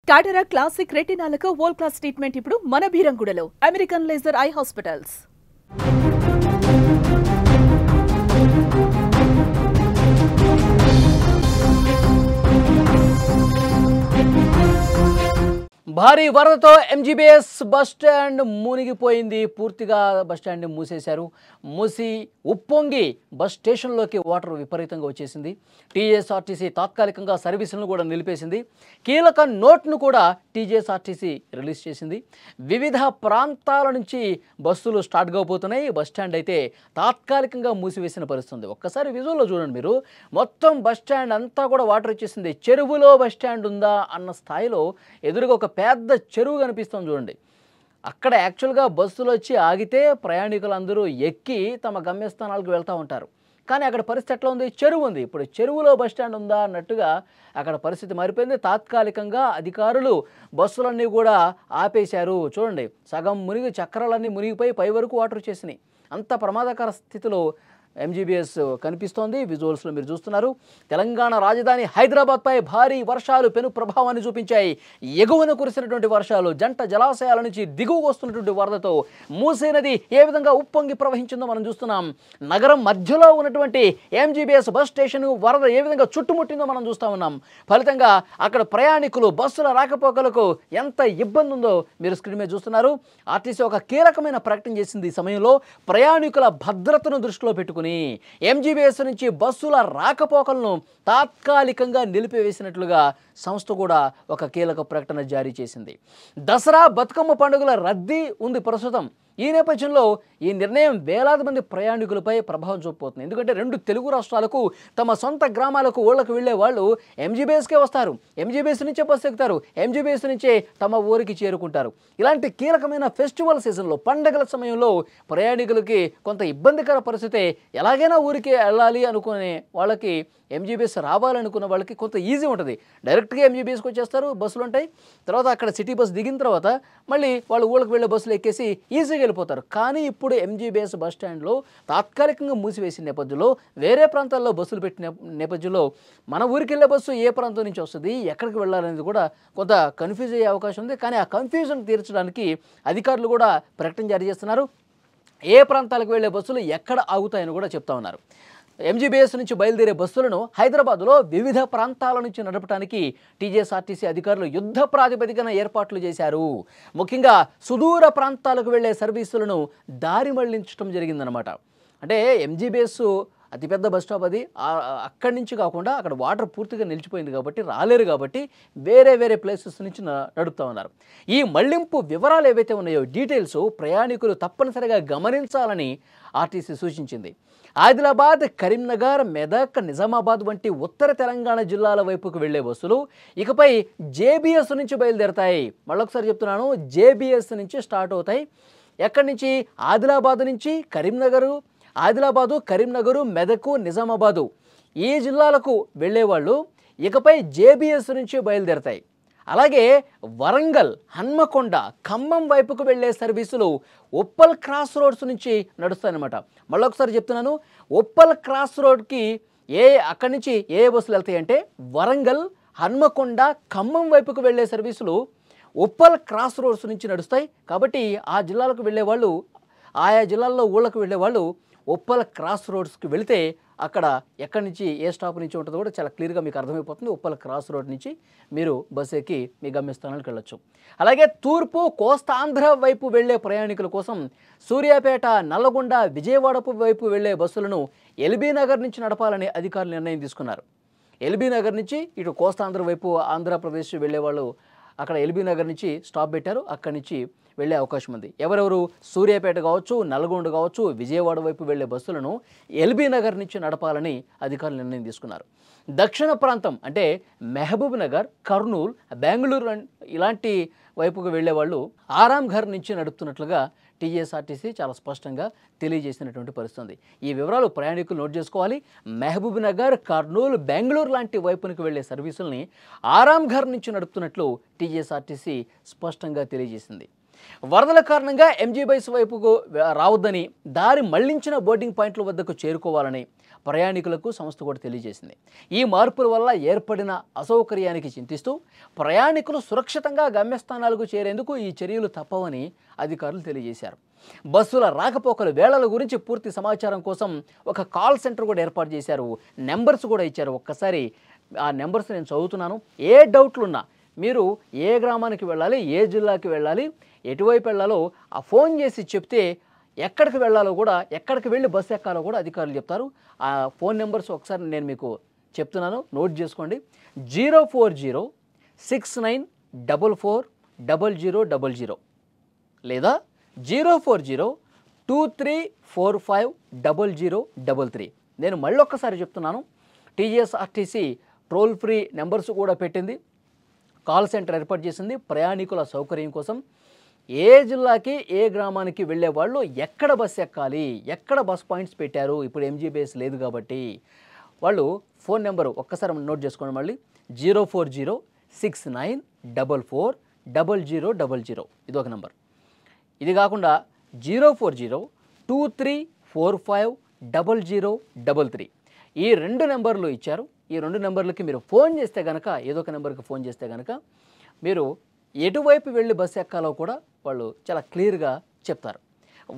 టాటరా classic రెటినాలకు world class treatment ఇప్పుడు మన బీరంగూడలో American laser eye hospitals. భారీ వరదతో ఎంజీబీఎస్ బస్టాండ్ మునిగిపోయింది. పూర్తిగా బస్టాండ్ని మూసేశారు. మూసి ఉప్పొంగి బస్ స్టేషన్లోకి వాటర్ విపరీతంగా వచ్చేసింది. టీఎస్ఆర్టీసీ తాత్కాలికంగా సర్వీసులను కూడా నిలిపేసింది. కీలక నోట్ను కూడా టీఎస్ఆర్టీసీ రిలీజ్ చేసింది. వివిధ ప్రాంతాల నుంచి బస్సులు స్టార్ట్ కాబోతున్నాయి. బస్టాండ్ అయితే తాత్కాలికంగా మూసివేసిన పరిస్థితుంది. ఒక్కసారి విజువల్లో చూడండి మీరు. మొత్తం బస్టాండ్ అంతా కూడా వాటర్ వచ్చేసింది. చెరువులో బస్టాండ్ ఉందా అన్న స్థాయిలో ఎదురుగా ఒక పెద్ద చెరువు కనిపిస్తుంది చూడండి. అక్కడ యాక్చువల్గా బస్సులు వచ్చి ఆగితే ప్రయాణికులందరూ ఎక్కి తమ గమ్యస్థానాలకు వెళ్తూ ఉంటారు. కానీ అక్కడ పరిస్థితి ఎట్లా ఉంది? చెరువు ఉంది. ఇప్పుడు చెరువులో బస్టాండ్ ఉందా అన్నట్టుగా అక్కడ పరిస్థితి మారిపోయింది. తాత్కాలికంగా అధికారులు బస్సులన్నీ కూడా ఆపేశారు. చూడండి, సగం మునిగి చక్రాలన్నీ మునిగిపోయి పై వరకు వాటర్ వచ్చేసినాయి. అంత ప్రమాదకర స్థితిలో ఎంజీబీఎస్ కనిపిస్తోంది. విజువల్స్లో మీరు చూస్తున్నారు. తెలంగాణ రాజధాని హైదరాబాద్పై భారీ వర్షాలు పెను ప్రభావాన్ని చూపించాయి. ఎగువన కురిసినటువంటి వర్షాలు జంట జలాశయాల నుంచి దిగువకు వస్తున్నటువంటి వరదతో మూసీ నది ఏ విధంగా ఉప్పొంగి ప్రవహించిందో మనం చూస్తున్నాం. నగరం మధ్యలో ఉన్నటువంటి ఎంజీబీఎస్ బస్ స్టేషన్ వరద ఏ విధంగా చుట్టుముట్టిందో మనం చూస్తూ ఉన్నాం. ఫలితంగా అక్కడ ప్రయాణికులు బస్సుల రాకపోకలకు ఎంత ఇబ్బంది ఉందో మీరు స్క్రీన్ మీద చూస్తున్నారు. ఆర్టీసీ ఒక కీలకమైన ప్రకటన చేసింది. ఈ సమయంలో ప్రయాణికుల భద్రతను దృష్టిలో పెట్టుకుని ఎంజీబీఎస్ నుంచి బస్సుల రాకపోకలను తాత్కాలికంగా నిలిపివేసినట్లుగా సంస్థ కూడా ఒక కీలక ప్రకటన జారీ చేసింది. దసరా బతుకమ్మ పండుగల రద్దీ ఉంది ప్రస్తుతం. ఈ నేపథ్యంలో ఈ నిర్ణయం వేలాది మంది ప్రయాణికులపై ప్రభావం చూపబోతుంది. ఎందుకంటే రెండు తెలుగు రాష్ట్రాలకు తమ సొంత గ్రామాలకు ఊళ్ళకు వెళ్లే వాళ్ళు ఎంజీబీఎస్కే వస్తారు. ఎంజీబీఎస్ నుంచే బస్సు ఎక్కుతారు. ఎంజీబీఎస్ నుంచే తమ ఊరికి చేరుకుంటారు. ఇలాంటి కీలకమైన ఫెస్టివల్ సీజన్లో, పండుగల సమయంలో ప్రయాణికులకి కొంత ఇబ్బందికర పరిస్థితి. ఎలాగైనా ఊరికి వెళ్ళాలి అనుకునే వాళ్ళకి, ఎంజీబీఎస్ రావాలనుకున్న వాళ్ళకి కొంత ఈజీ ఉంటుంది. డైరెక్ట్గా ఎంజీబీఎస్కి వచ్చేస్తారు, బస్సులు ఉంటాయి. తర్వాత అక్కడ సిటీ బస్ దిగిన తర్వాత మళ్ళీ వాళ్ళు ఊళ్ళకి వెళ్ళే బస్సులు ఎక్కేసి ఈజీగా వెళ్ళిపోతారు. కానీ ఇప్పుడు ఎంజీబీఎస్ బస్ స్టాండ్లో తాత్కాలికంగా మూసివేసిన నేపథ్యంలో, వేరే ప్రాంతాల్లో బస్సులు పెట్టిన నేపథ్యంలో మన ఊరికి వెళ్ళే బస్సు ఏ ప్రాంతం నుంచి వస్తుంది, ఎక్కడికి వెళ్ళాలనేది కూడా కొంత కన్ఫ్యూజ్ అయ్యే అవకాశం ఉంది. కానీ ఆ కన్ఫ్యూజన్ తీర్చడానికి అధికారులు కూడా ప్రకటన జారీ చేస్తున్నారు. ఏ ప్రాంతాలకు వెళ్ళే బస్సులు ఎక్కడ ఆగుతాయని కూడా చెప్తా ఉన్నారు. ఎంజీబీఎస్ నుంచి బయలుదేరే బస్సులను హైదరాబాద్లో వివిధ ప్రాంతాల నుంచి నడపడానికి టీఎస్ఆర్టీసీ అధికారులు యుద్ధ ప్రాతిపదికన ఏర్పాట్లు చేశారు. ముఖ్యంగా సుదూర ప్రాంతాలకు వెళ్లే సర్వీసులను దారి మళ్లించడం జరిగిందనమాట. అంటే ఎంజీబీఎస్ అతిపెద్ద బస్ స్టాప్ అది. అక్కడి నుంచి కాకుండా అక్కడ వాటర్ పూర్తిగా నిలిచిపోయింది కాబట్టి రాలేరు. కాబట్టి వేరే వేరే ప్లేసెస్ నుంచి నడుపుతూ ఉన్నారు. ఈ మళ్లింపు వివరాలు ఏవైతే ఉన్నాయో, డీటెయిల్స్ ప్రయాణికులు తప్పనిసరిగా గమనించాలని ఆర్టీసీ సూచించింది. ఆదిలాబాద్, కరీంనగర్, మెదక్, నిజామాబాద్ వంటి ఉత్తర తెలంగాణ జిల్లాల వైపుకు వెళ్లే బస్సులు ఇకపై జేబీఎస్ నుంచి బయలుదేరతాయి. మళ్ళొకసారి చెప్తున్నాను, జేబీఎస్ నుంచి స్టార్ట్ అవుతాయి. ఎక్కడి నుంచి? ఆదిలాబాద్ నుంచి ఆదిలాబాదు, కరీంనగరు, మెదకు, నిజామాబాదు ఈ జిల్లాలకు వెళ్ళేవాళ్ళు ఇకపై జేబీఎస్ నుంచి బయలుదేరతాయి. అలాగే వరంగల్, హన్మకొండ, ఖమ్మం వైపుకు వెళ్లే సర్వీసులు ఉప్పల్ క్రాస్ రోడ్స్ నుంచి నడుస్తాయన్నమాట. మళ్ళొకసారి చెప్తున్నాను, ఉప్పల్ క్రాస్ రోడ్కి అక్కడి నుంచి ఏ బస్సులు వెళ్తాయి అంటే వరంగల్, హన్మకొండ, ఖమ్మం వైపుకు వెళ్లే సర్వీసులు ఉప్పల్ క్రాస్ రోడ్స్ నుంచి నడుస్తాయి. కాబట్టి ఆ జిల్లాలకు వెళ్ళేవాళ్ళు, ఆయా జిల్లాల్లో ఊళ్ళకు వెళ్ళేవాళ్ళు ఉప్పల్ క్రాస్ రోడ్స్కి వెళితే అక్కడ ఎక్కడి నుంచి ఏ స్టాప్ నుంచి ఉంటుందో కూడా చాలా క్లియర్గా మీకు అర్థమైపోతుంది. ఉప్పల్ క్రాస్ రోడ్ నుంచి మీరు బస్సు ఎక్కి మీ గమ్యస్థానాలకు వెళ్ళొచ్చు. అలాగే తూర్పు కోస్తాంధ్ర వైపు వెళ్లే ప్రయాణికుల కోసం సూర్యాపేట, నల్లగొండ, విజయవాడ వైపు వెళ్లే బస్సులను ఎల్బీ నగర్ నుంచి నడపాలని అధికారులు నిర్ణయం తీసుకున్నారు. ఎల్బీ నగర్ నుంచి ఇటు కోస్తాంధ్ర వైపు ఆంధ్రప్రదేశ్ వెళ్ళేవాళ్ళు అక్కడ ఎల్బీ నగర్ నుంచి స్టాప్ పెట్టారు. అక్కడి నుంచి వెళ్ళే అవకాశం ఉంది. ఎవరెవరు? సూర్యాపేట కావచ్చు, నల్గొండ కావచ్చు, విజయవాడ వైపు వెళ్లే బస్సులను ఎల్బీ నగర్ నుంచి నడపాలని అధికారులు నిర్ణయం తీసుకున్నారు. దక్షిణ ప్రాంతం అంటే మహబూబ్ నగర్, కర్నూలు, బెంగళూరు ఇలాంటి వైపుకు వెళ్లే వాళ్ళు ఆరాంఘర్ నుంచి నడుపుతున్నట్లుగా టీఎస్ఆర్టీసీ చాలా స్పష్టంగా తెలియజేసినటువంటి పరిస్థితి. ఈ వివరాలు ప్రయాణికులు నోట్ చేసుకోవాలి. మహబూబ్ నగర్, కర్నూలు, బెంగళూరు లాంటి వైపునికి వెళ్లే సర్వీసుల్ని ఆరాంఘర్ నుంచి నడుపుతున్నట్లు టీఎస్ఆర్టీసీ స్పష్టంగా తెలియజేసింది. వరదల కారణంగా ఎంజీబీఎస్ వైపుకు రావద్దని, దారి మళ్లించిన బోర్డింగ్ పాయింట్ల వద్దకు చేరుకోవాలని, ప్రయాణికులకు సంస్థ కూడా తెలియజేసింది. ఈ మార్పుల వల్ల ఏర్పడిన అసౌకర్యానికి చింతిస్తూ ప్రయాణికులు సురక్షితంగా గమ్యస్థానాలకు చేరేందుకు ఈ చర్యలు తప్పవని అధికారులు తెలియజేశారు. బస్సుల రాకపోకల వేళల గురించి పూర్తి సమాచారం కోసం ఒక కాల్ సెంటర్ కూడా ఏర్పాటు చేశారు. నెంబర్స్ కూడా ఇచ్చారు. ఒక్కసారి ఆ నెంబర్స్ నేను చదువుతున్నాను. ఏ డౌట్లున్నా మీరు ఏ గ్రామానికి వెళ్ళాలి, ఏ జిల్లాకి వెళ్ళాలి, ఎటువైపు వెళ్ళాలో ఆ ఫోన్ చేసి చెప్తే ఎక్కడికి వెళ్ళాలో కూడా, ఎక్కడికి వెళ్ళి బస్సు ఎక్కాలో కూడా అధికారులు చెప్తారు. ఆ ఫోన్ నెంబర్స్ ఒకసారి నేను మీకు చెప్తున్నాను, నోట్ చేసుకోండి. 04069440000 లేదా 04023450033. నేను మళ్ళీ ఒక్కసారి చెప్తున్నాను. టీఎస్ఆర్టీసీ టోల్ ఫ్రీ నెంబర్స్ కూడా పెట్టింది, కాల్ సెంటర్ ఏర్పాటు చేసింది ప్రయాణికుల సౌకర్యం కోసం. ఏ జిల్లాకి ఏ గ్రామానికి వెళ్ళే వాళ్ళు ఎక్కడ బస్సు ఎక్కాలి, ఎక్కడ బస్ పాయింట్స్ పెట్టారు, ఇప్పుడు ఎంజీబీఎస్ లేదు కాబట్టి వాళ్ళు ఫోన్ నెంబరు ఒక్కసారి నోట్ చేసుకోండి. మళ్ళీ 04069440000 ఇదొక నెంబర్. ఇది కాకుండా 04023450033 ఈ 2 నెంబర్లు ఇచ్చారు. ఈ 2 నెంబర్లకి మీరు ఫోన్ చేస్తే కనుక, ఏదో ఒక నెంబర్కి ఫోన్ చేస్తే కనుక మీరు ఎటువైపు వెళ్ళి బస్సు ఎక్కాలో కూడా వాళ్ళు చాలా క్లియర్గా చెప్తారు.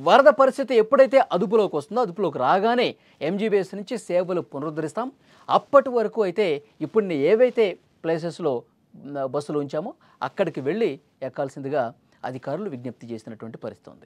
వరద పరిస్థితి ఎప్పుడైతే అదుపులోకి వస్తుందో, అదుపులోకి రాగానే ఎంజీబీఎస్ నుంచి సేవలు పునరుద్ధరిస్తాం. అప్పటి వరకు అయితే ఇప్పుడు ఏవైతే ప్లేసెస్లో బస్సులు ఉంచామో అక్కడికి వెళ్ళి ఎక్కాల్సిందిగా అధికారులు విజ్ఞప్తి చేసినటువంటి పరిస్థితి ఉంది.